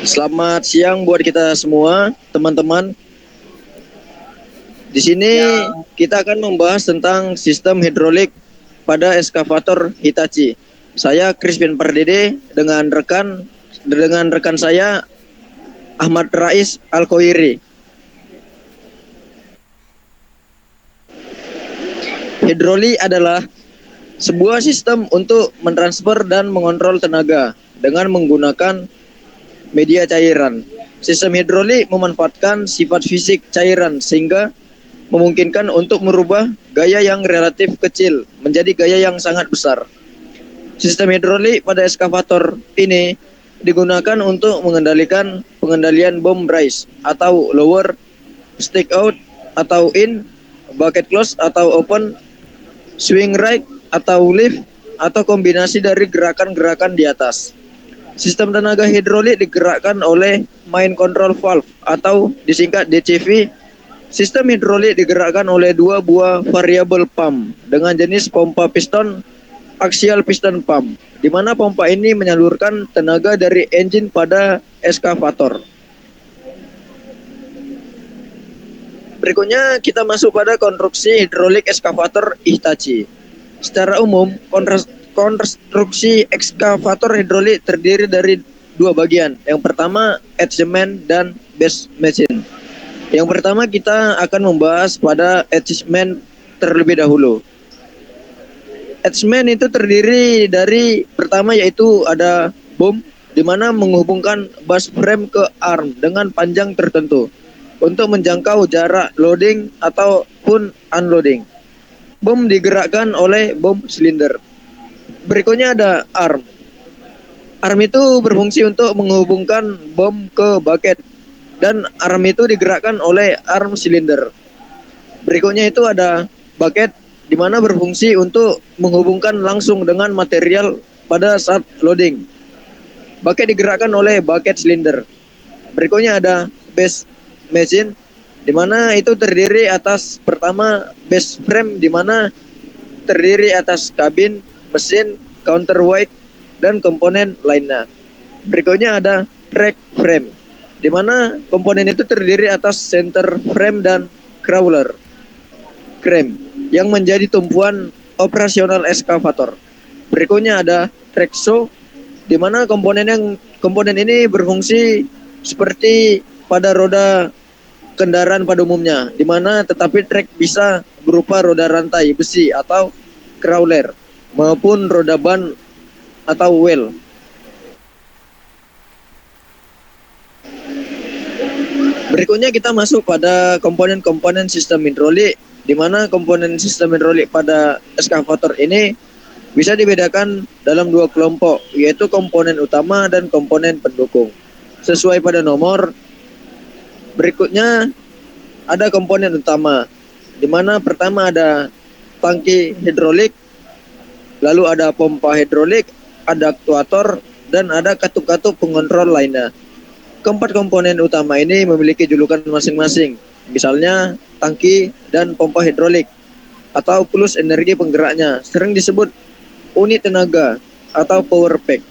Selamat siang buat kita semua, teman-teman. Di sini yang kita akan membahas tentang sistem hidrolik pada eskavator Hitachi. Saya Crispin Pardede dengan rekan saya Ahmad Rais Al-Khoiri. Hidrolik adalah sebuah sistem untuk mentransfer dan mengontrol tenaga dengan menggunakan media cairan. Sistem hidrolik memanfaatkan sifat fisik cairan sehingga memungkinkan untuk merubah gaya yang relatif kecil menjadi gaya yang sangat besar. Sistem hidrolik pada eskavator ini digunakan untuk mengendalikan pengendalian bom rise atau lower, stick out atau in, bucket close atau open, swing right atau lift, atau kombinasi dari gerakan-gerakan di atas. Sistem tenaga hidrolik digerakkan oleh main control valve atau disingkat DCV. Sistem hidrolik digerakkan oleh dua buah variabel pump dengan jenis pompa piston axial piston pump, di mana pompa ini menyalurkan tenaga dari engine pada eskavator. Berikutnya kita masuk pada konstruksi hidrolik eskavator Hitachi. Secara umum, konstruksi ekskavator hidrolik terdiri dari dua bagian. Yang pertama, attachment dan base machine. Yang pertama kita akan membahas pada attachment terlebih dahulu. Attachment itu terdiri dari pertama yaitu ada bom, di mana menghubungkan bus frame ke arm dengan panjang tertentu untuk menjangkau jarak loading ataupun unloading. Bom digerakkan oleh bom silinder. Berikutnya ada arm. Arm itu berfungsi untuk menghubungkan bom ke bucket dan arm itu digerakkan oleh arm silinder. Berikutnya itu ada bucket, di mana berfungsi untuk menghubungkan langsung dengan material pada saat loading. Bucket digerakkan oleh bucket silinder. Berikutnya ada base machine, di mana itu terdiri atas pertama base frame, di mana terdiri atas kabin, mesin, counterweight, dan komponen lainnya. Berikutnya ada track frame, di mana komponen itu terdiri atas center frame dan crawler frame yang menjadi tumpuan operasional eskavator. Berikutnya ada track show, di mana komponen ini berfungsi seperti pada roda kendaraan pada umumnya, di mana tetapi trek bisa berupa roda rantai besi atau crawler maupun roda ban atau wheel. Berikutnya kita masuk pada komponen-komponen sistem hidrolik, di mana komponen sistem hidrolik pada eskavator ini bisa dibedakan dalam dua kelompok, yaitu komponen utama dan komponen pendukung. Sesuai pada nomor, berikutnya ada komponen utama, di mana pertama ada tangki hidrolik, lalu ada pompa hidrolik, ada aktuator, dan ada katup-katup pengontrol lainnya. Keempat komponen utama ini memiliki julukan masing-masing, misalnya tangki dan pompa hidrolik atau plus energi penggeraknya sering disebut unit tenaga atau power pack.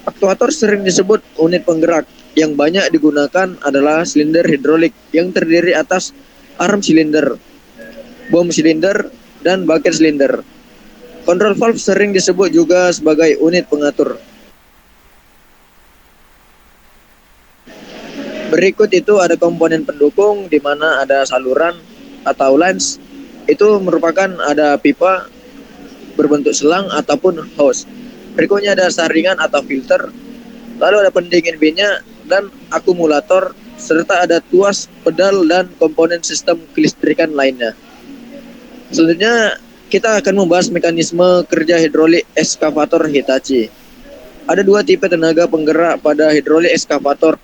Aktuator sering disebut unit penggerak. Yang banyak digunakan adalah silinder hidrolik yang terdiri atas arm silinder, bom silinder, dan bucket silinder. Control valve sering disebut juga sebagai unit pengatur. Berikut itu ada komponen pendukung, di mana ada saluran atau lines. Itu merupakan ada pipa berbentuk selang ataupun hose. Berikutnya ada saringan atau filter. Lalu ada pendingin minyak dan akumulator, serta ada tuas, pedal, dan komponen sistem kelistrikan lainnya. Selanjutnya kita akan membahas mekanisme kerja hidrolik eskavator Hitachi. Ada dua tipe tenaga penggerak pada hidrolik eskavator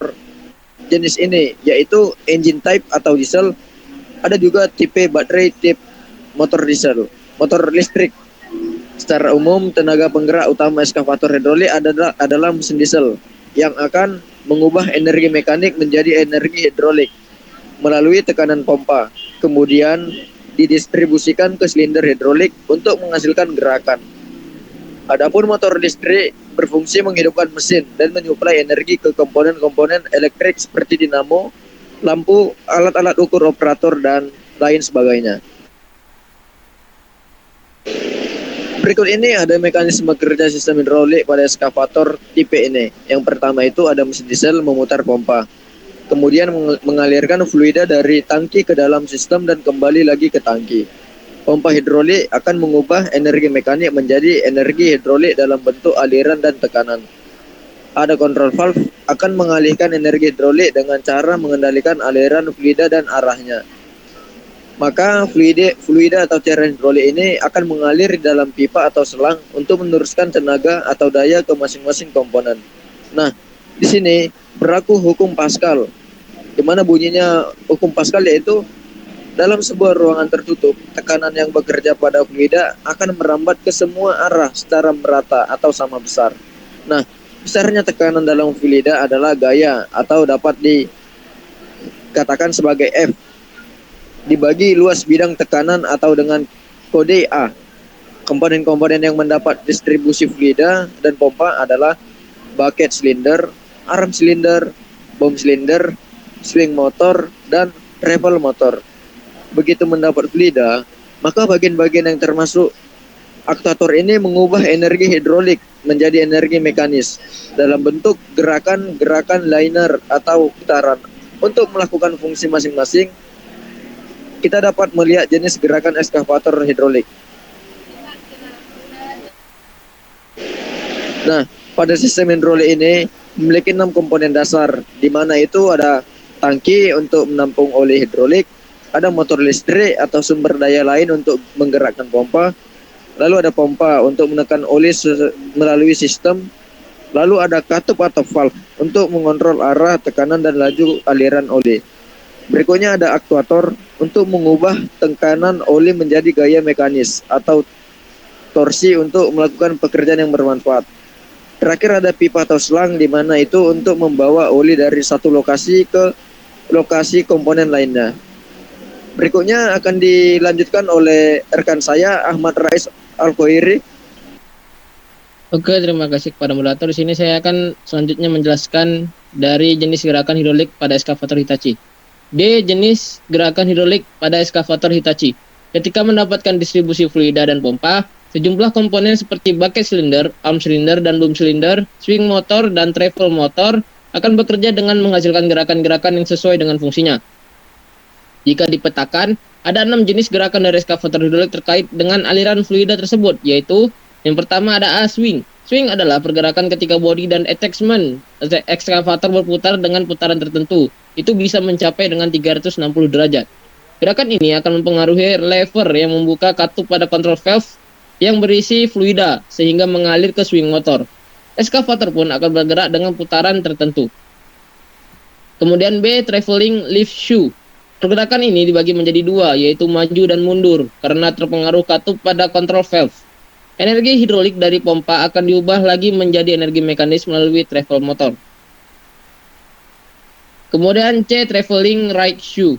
jenis ini, yaitu engine type atau diesel. Ada juga tipe baterai type motor diesel, motor listrik. Secara umum, tenaga penggerak utama eskavator hidrolik adalah mesin diesel yang akan mengubah energi mekanik menjadi energi hidrolik melalui tekanan pompa, kemudian didistribusikan ke silinder hidrolik untuk menghasilkan gerakan. Adapun motor listrik berfungsi menghidupkan mesin dan menyuplai energi ke komponen-komponen elektrik seperti dinamo, lampu, alat-alat ukur operator, dan lain sebagainya. Berikut ini ada mekanisme kerja sistem hidrolik pada eskavator tipe ini. Yang pertama itu ada mesin diesel memutar pompa, kemudian mengalirkan fluida dari tangki ke dalam sistem dan kembali lagi ke tangki. Pompa hidrolik akan mengubah energi mekanik menjadi energi hidrolik dalam bentuk aliran dan tekanan. Ada kontrol valve akan mengalihkan energi hidrolik dengan cara mengendalikan aliran fluida dan arahnya. Maka fluida atau cairan hidrolik ini akan mengalir di dalam pipa atau selang untuk meneruskan tenaga atau daya ke masing-masing komponen. Nah, di sini berlaku hukum Pascal, di mana bunyinya hukum Pascal yaitu dalam sebuah ruangan tertutup, tekanan yang bekerja pada fluida akan merambat ke semua arah secara merata atau sama besar. Nah, besarnya tekanan dalam fluida adalah gaya atau dapat dikatakan sebagai F. Dibagi luas bidang tekanan atau dengan kode A. Komponen-komponen yang mendapat distribusi fluida dan pompa adalah bucket silinder, arm silinder, bom silinder, swing motor, dan travel motor. Begitu mendapat fluida, maka bagian-bagian yang termasuk aktuator ini mengubah energi hidrolik menjadi energi mekanis dalam bentuk gerakan-gerakan liner atau putaran. Untuk melakukan fungsi masing-masing, kita dapat melihat jenis gerakan eskavator hidrolik. Nah, pada sistem hidrolik ini memiliki 6 komponen dasar, di mana itu ada tangki untuk menampung oli hidrolik, ada motor listrik atau sumber daya lain untuk menggerakkan pompa, lalu ada pompa untuk menekan oli melalui sistem, lalu ada katup atau valve untuk mengontrol arah, tekanan, dan laju aliran oli. Berikutnya ada aktuator untuk mengubah tekanan oli menjadi gaya mekanis atau torsi untuk melakukan pekerjaan yang bermanfaat. Terakhir ada pipa atau selang, di mana itu untuk membawa oli dari satu lokasi ke lokasi komponen lainnya. Berikutnya akan dilanjutkan oleh rekan saya Ahmad Rais Al-Khairi. Oke, terima kasih kepada moderator. Di sini saya akan selanjutnya menjelaskan dari jenis gerakan hidrolik pada eskavator Hitachi. D. Jenis gerakan hidrolik pada eskavator Hitachi. Ketika mendapatkan distribusi fluida dan pompa, sejumlah komponen seperti bucket silinder, arm silinder, dan boom silinder, swing motor, dan travel motor akan bekerja dengan menghasilkan gerakan-gerakan yang sesuai dengan fungsinya. Jika dipetakan, ada 6 jenis gerakan dari eskavator hidrolik terkait dengan aliran fluida tersebut, yaitu yang pertama ada A. Swing. Swing adalah pergerakan ketika bodi dan attachment ekskavator berputar dengan putaran tertentu. Itu bisa mencapai dengan 360 derajat. Gerakan ini akan mempengaruhi lever yang membuka katup pada control valve yang berisi fluida sehingga mengalir ke swing motor. Eskavator pun akan bergerak dengan putaran tertentu. Kemudian B. Traveling lift shoe. Pergerakan ini dibagi menjadi 2, yaitu maju dan mundur, karena terpengaruh katup pada control valve. Energi hidrolik dari pompa akan diubah lagi menjadi energi mekanis melalui travel motor. Kemudian C. Traveling right shoe.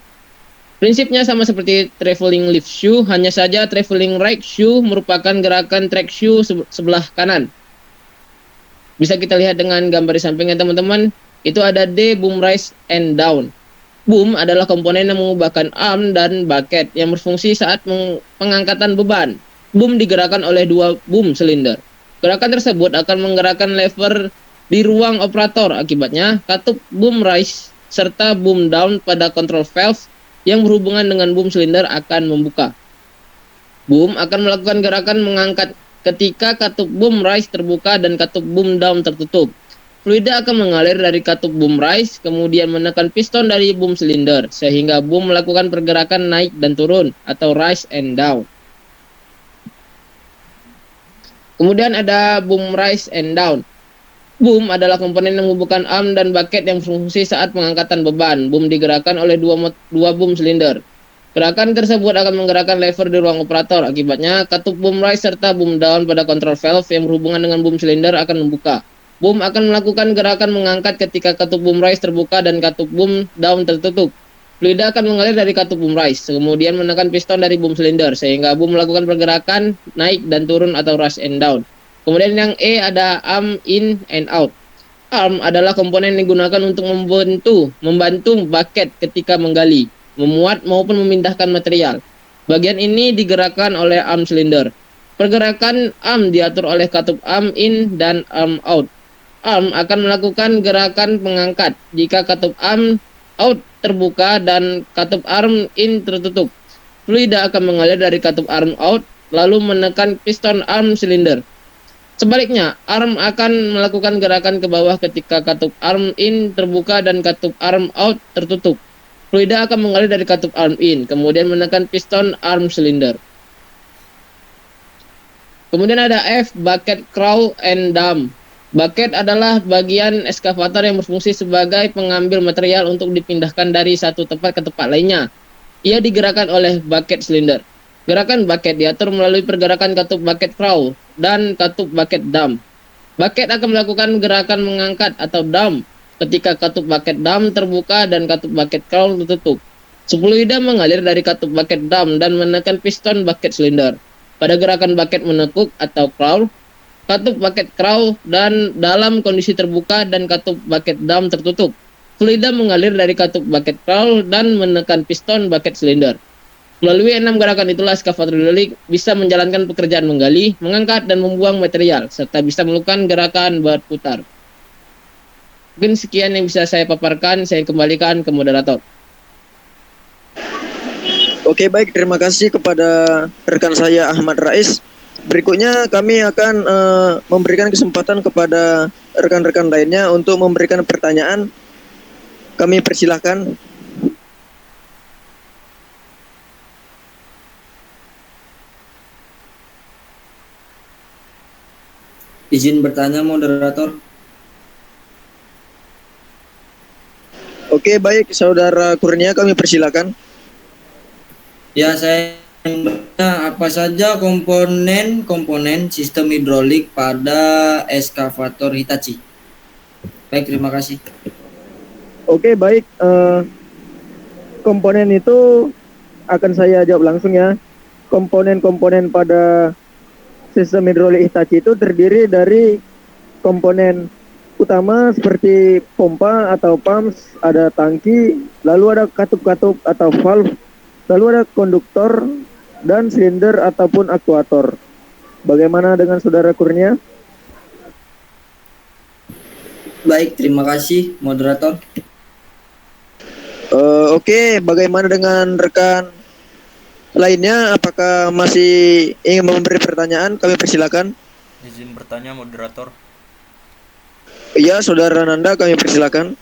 Prinsipnya sama seperti traveling lift shoe, hanya saja traveling right shoe merupakan gerakan track shoe sebelah kanan. Bisa kita lihat dengan gambar di sampingnya teman-teman. Itu ada D. Boom rise and down. Boom adalah komponen yang mengubahkan arm dan bucket yang berfungsi saat pengangkatan beban. Boom digerakkan oleh 2 boom silinder. Gerakan tersebut akan menggerakkan lever di ruang operator. Akibatnya, katup boom rise serta boom down pada control valve yang berhubungan dengan boom silinder akan membuka. Boom akan melakukan gerakan mengangkat ketika katup boom rise terbuka dan katup boom down tertutup. Fluida akan mengalir dari katup boom rise, kemudian menekan piston dari boom silinder, sehingga boom melakukan pergerakan naik dan turun, atau rise and down. Kemudian ada boom rise and down. Boom adalah komponen yang menghubungkan arm dan bucket yang berfungsi saat pengangkatan beban. Boom digerakkan oleh dua boom silinder. Gerakan tersebut akan menggerakkan lever di ruang operator. Akibatnya, katup boom rise serta boom down pada control valve yang berhubungan dengan boom silinder akan membuka. Boom akan melakukan gerakan mengangkat ketika katup boom rise terbuka dan katup boom down tertutup. Fluida akan mengalir dari katup boom rise, kemudian menekan piston dari boom silinder, sehingga boom melakukan pergerakan naik dan turun atau rise and down. Kemudian yang E ada arm in and out. Arm adalah komponen yang digunakan untuk membantu bucket ketika menggali, memuat maupun memindahkan material. Bagian ini digerakkan oleh arm silinder. Pergerakan arm diatur oleh katup arm in dan arm out. Arm akan melakukan gerakan pengangkat jika katup arm out terbuka dan katup arm in tertutup. Fluida akan mengalir dari katup arm out lalu menekan piston arm silinder. Sebaliknya, arm akan melakukan gerakan ke bawah ketika katup arm in terbuka dan katup arm out tertutup. Fluida akan mengalir dari katup arm in, kemudian menekan piston arm silinder. Kemudian ada F, bucket crawl and dump. Bucket adalah bagian eskavator yang berfungsi sebagai pengambil material untuk dipindahkan dari satu tempat ke tempat lainnya. Ia digerakkan oleh bucket silinder. Gerakan bucket diatur melalui pergerakan katup bucket crawl dan katup bucket dump. Bucket akan melakukan gerakan mengangkat atau dump ketika katup bucket dump terbuka dan katup bucket crawl tertutup. Fluida mengalir dari katup bucket dump dan menekan piston bucket silinder. Pada gerakan bucket menekuk atau crawl, katup bucket crawl dan dalam kondisi terbuka dan katup bucket dump tertutup. Fluida mengalir dari katup bucket crawl dan menekan piston bucket silinder. Melalui 6 gerakan itulah eskavator hidrolik bisa menjalankan pekerjaan menggali, mengangkat, dan membuang material, serta bisa melakukan gerakan berputar. Mungkin sekian yang bisa saya paparkan, saya kembalikan ke moderator. Oke, baik, terima kasih kepada rekan saya Ahmad Rais. Berikutnya kami akan memberikan kesempatan kepada rekan-rekan lainnya untuk memberikan pertanyaan. Kami persilahkan. Izin bertanya moderator. Oke, baik, Saudara Kurnia, kami persilakan. Ya, saya ingin bertanya apa saja komponen sistem hidrolik pada eskavator Hitachi. Baik, terima kasih. Oke, baik, komponen itu akan saya jawab langsung ya. Komponen-komponen pada sistem hidrolik Hitachi itu terdiri dari komponen utama seperti pompa atau pumps, ada tangki, lalu ada katup-katup atau valve, lalu ada konduktor dan silinder ataupun aktuator. Bagaimana dengan Saudara Kurnia? Baik, terima kasih moderator. Oke, bagaimana dengan rekan lainnya? Apakah masih ingin memberi pertanyaan? Kami persilakan. Izin bertanya moderator. Iya, Saudara Nanda, kami persilakan.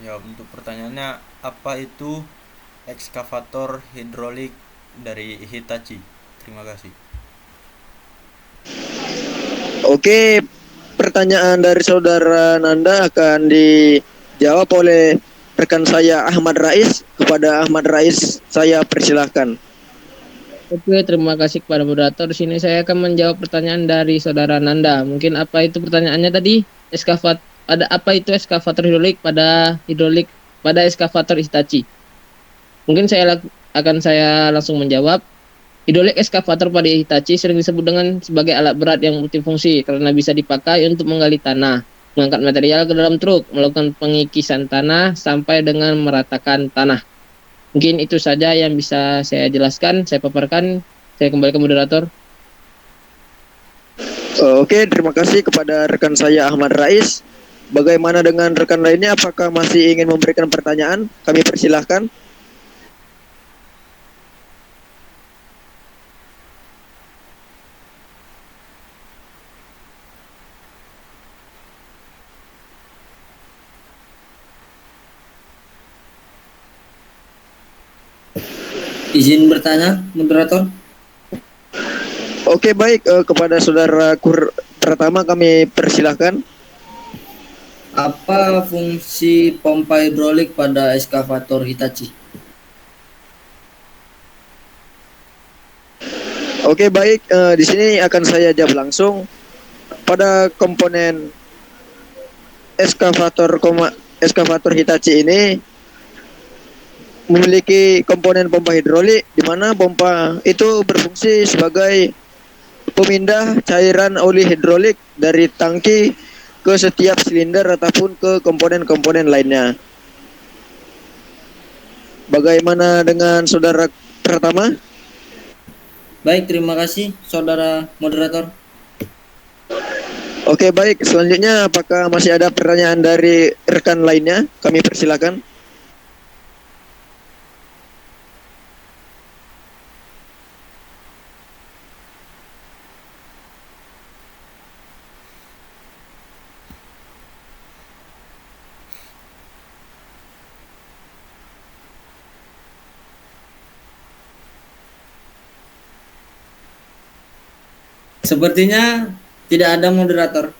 Ya, untuk pertanyaannya, apa itu ekskavator hidrolik dari Hitachi? Terima kasih. Oke, pertanyaan dari Saudara Nanda akan dijawab oleh rekan saya Ahmad Rais. Kepada Ahmad Rais, saya persilahkan. Oke, terima kasih kepada moderator. Di sini saya akan menjawab pertanyaan dari Saudara Nanda. Mungkin apa itu pertanyaannya tadi? Apa itu eskavator hidrolik pada eskavator Hitachi? Mungkin saya langsung menjawab. Hidrolik eskavator pada Hitachi sering disebut dengan sebagai alat berat yang multifungsi karena bisa dipakai untuk menggali tanah, mengangkat material ke dalam truk, melakukan pengikisan tanah sampai dengan meratakan tanah. Mungkin itu saja yang bisa saya jelaskan, saya paparkan. Saya kembali ke moderator. Oke, terima kasih kepada rekan saya Ahmad Rais. Bagaimana dengan rekan lainnya? Apakah masih ingin memberikan pertanyaan? Kami persilahkan. Izin bertanya moderator. Oke, baik, kepada Saudara pertama kami persilahkan. Apa fungsi pompa hidrolik pada eskavator Hitachi? Oke, baik, di sini akan saya jawab langsung. Pada komponen eskavator Hitachi ini memiliki komponen pompa hidrolik, di mana pompa itu berfungsi sebagai pemindah cairan oli hidrolik dari tangki ke setiap silinder ataupun ke komponen-komponen lainnya. Bagaimana dengan saudara Pratama? Baik, terima kasih saudara moderator. Oke, baik. Selanjutnya apakah masih ada pertanyaan dari rekan lainnya? Kami persilakan. Sepertinya tidak ada moderator.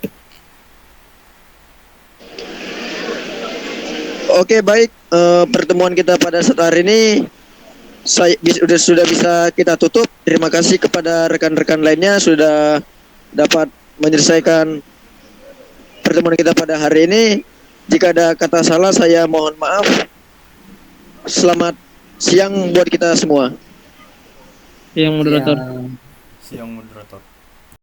Oke, baik. Pertemuan kita pada saat hari ini sudah bisa kita tutup. Terima kasih kepada rekan-rekan lainnya sudah dapat menyelesaikan pertemuan kita pada hari ini. Jika ada kata salah, saya mohon maaf. Selamat siang buat kita semua. Yang moderator. Ya. Siang moderator.